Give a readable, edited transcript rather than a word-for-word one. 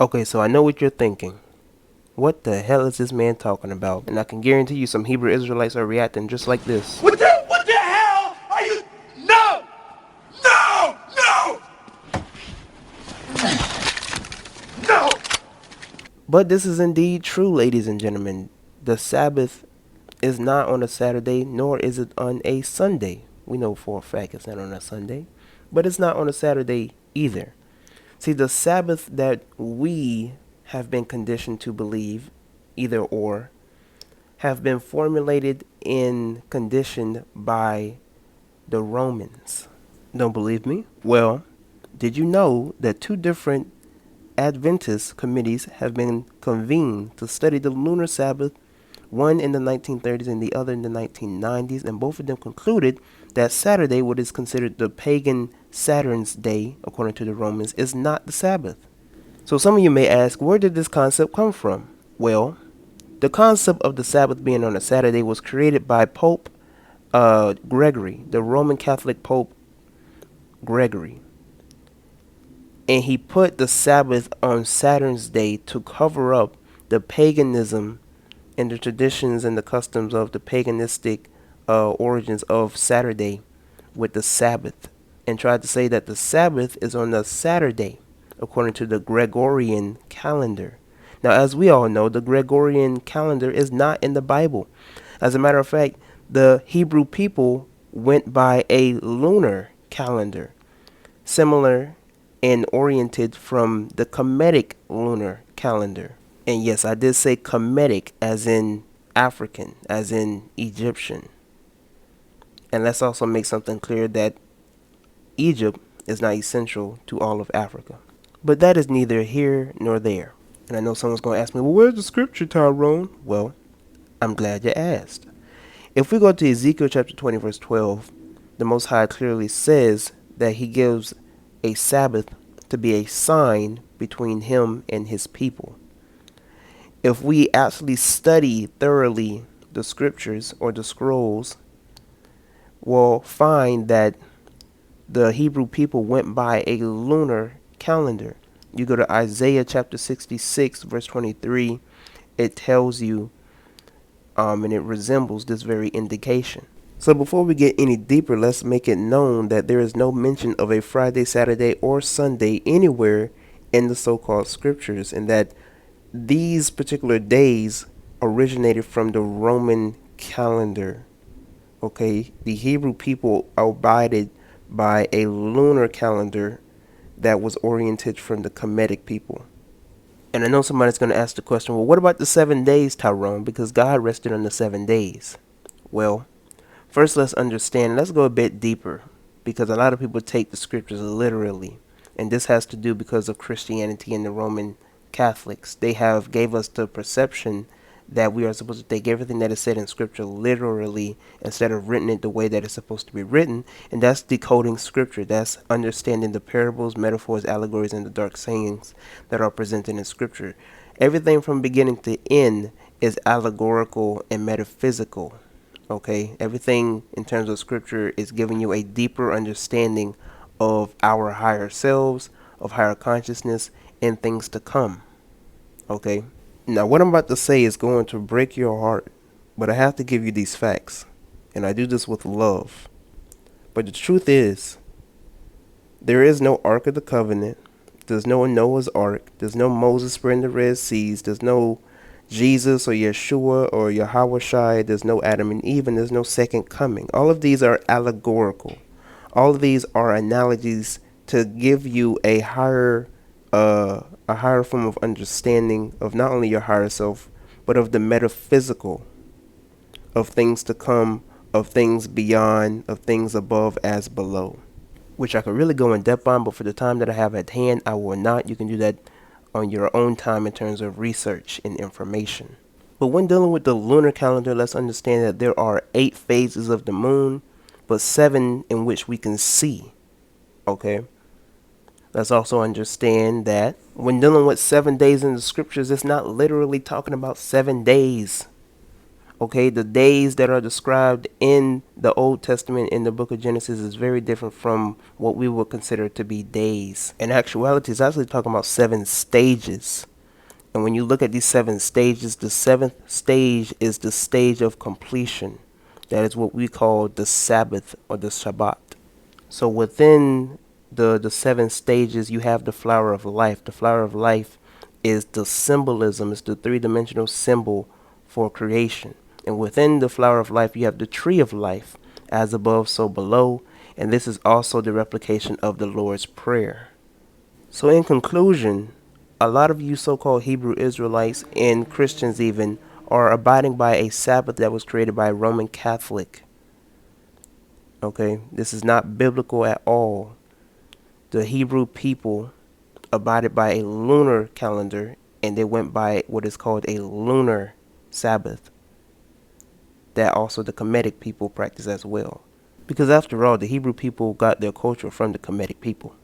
Okay, so I know what you're thinking. What the hell is this man talking about? And I can guarantee you some Hebrew Israelites are reacting just like this. What the hell are you? No! No! No! No! But this is indeed true, ladies and gentlemen. The Sabbath is not on a Saturday, nor is it on a Sunday. We know for a fact it's not on a Sunday, but it's not on a Saturday either. See, the Sabbath that we have been conditioned to believe, either or, have been formulated and conditioned by the Romans. Don't believe me? Well, did you know that two different Adventist committees have been convened to study the lunar Sabbath, one in the 1930s and the other in the 1990s, and both of them concluded that Saturday, what is considered the pagan Saturn's day, according to the Romans, is not the Sabbath. So some of you may ask, where did this concept come from? Well, the concept of the Sabbath being on a Saturday was created by Pope Gregory, the Roman Catholic Pope Gregory. And he put the Sabbath on Saturn's day to cover up the paganism and the traditions and the customs of the paganistic origins of Saturday with the Sabbath, and tried to say that the Sabbath is on a Saturday according to the Gregorian calendar. Now, as we all know, the Gregorian calendar is not in the Bible. As a matter of fact, the Hebrew people went by a lunar calendar, similar and oriented from the Kemetic lunar calendar. And yes, I did say Kemetic as in African, as in Egyptian. And let's also make something clear that Egypt is not essential to all of Africa. But that is neither here nor there. And I know someone's going to ask me, well, where's the scripture, Tyrone? Well, I'm glad you asked. If we go to Ezekiel chapter 20, verse 12, the Most High clearly says that he gives a Sabbath to be a sign between him and his people. If we actually study thoroughly the scriptures or the scrolls, we'll find that the Hebrew people went by a lunar calendar. You go to Isaiah chapter 66, verse 23, it tells you, and it resembles this very indication. So before we get any deeper, let's make it known that there is no mention of a Friday, Saturday, or Sunday anywhere in the so-called scriptures, and that these particular days originated from the Roman calendar. Okay, the Hebrew people abided by a lunar calendar that was oriented from the Kemetic people. And I know somebody's going to ask the question, well, what about the 7 days, Tyrone? Because God rested on the 7 days. Well, first let's understand, let's go a bit deeper, because a lot of people take the scriptures literally. And this has to do because of Christianity and the Roman Catholics. They have gave us the perception that we are supposed to take everything that is said in scripture literally instead of written it the way that it's supposed to be written. And that's decoding scripture. That's understanding the parables, metaphors, allegories, and the dark sayings that are presented in scripture. Everything from beginning to end is allegorical and metaphysical. Okay, everything in terms of scripture is giving you a deeper understanding of our higher selves, of higher consciousness, and things to come. Okay, now what I'm about to say is going to break your heart, but I have to give you these facts, and I do this with love. But the truth is, there is no Ark of the Covenant, there's no Noah's Ark, there's no Moses spreading the Red Seas, there's no Jesus or Yeshua or Yahweh, there's no Adam and Eve, and there's no second coming. All of these are allegorical. All of these are analogies to give you a higher form of understanding of not only your higher self, but of the metaphysical, of things to come, of things beyond, of things above as below, which I could really go in depth on, but for the time that I have at hand, I will not. You can do that on your own time in terms of research and information. But when dealing with the lunar calendar, let's understand that there are 8 phases of the moon, but 7 in which we can see. Okay? Let's also understand that when dealing with 7 days in the scriptures, it's not literally talking about 7 days. Okay, the days that are described in the Old Testament in the book of Genesis is very different from what we would consider to be days. In actuality, it's actually talking about 7 stages. And when you look at these 7 stages, the seventh stage is the stage of completion. That is what we call the Sabbath or the Shabbat. So within the 7 stages, you have the flower of life. The flower of life is the symbolism, it's the three-dimensional symbol for creation. And within the flower of life, you have the tree of life, as above, so below. And this is also the replication of the Lord's Prayer. So in conclusion, a lot of you so-called Hebrew Israelites and Christians even are abiding by a Sabbath that was created by a Roman Catholic. Okay, this is not biblical at all. The Hebrew people abided by a lunar calendar, and they went by what is called a lunar Sabbath that also the Kemetic people practice as well. Because after all, the Hebrew people got their culture from the Kemetic people.